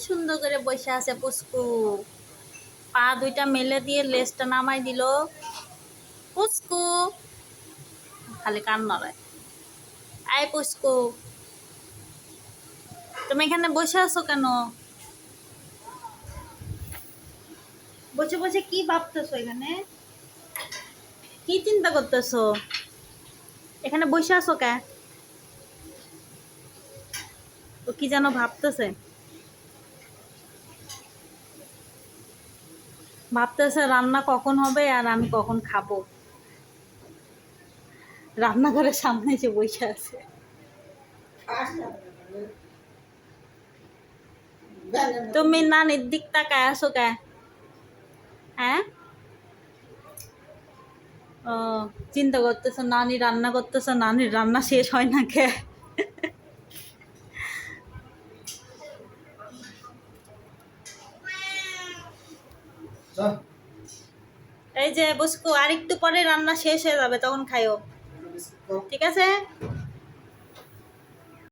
সুন্দর করে বসে আছে পুচকু। পা দুইটা মেলে দিয়ে লেজটা নামাই দিল। পুচকু খালি কান নড়ায়। আয় পুচকু, তুমি এখানে বসে আছো কেন? বসে বসে কি ভাবতেছো? এখানে কি চিন্তা করতেছো? এখানে বসে আছো কে? ও কি যেন ভাবতেছে। ভাবতেছে রান্না কখন হবে আর আমি কখন খাবো। রান্নাঘরের সামনে যে বসে আছে। তুমি নানির দিক তাকায় আসো কে? হ্যাঁ, ও চিন্তা করতেছো নানি রান্না করতেছো, নানির রান্না শেষ হয় না কে? এই যে বুসকু, আর একটু পরে রান্না শেষ হয়ে যাবে, তখন খাইও, ঠিক আছে?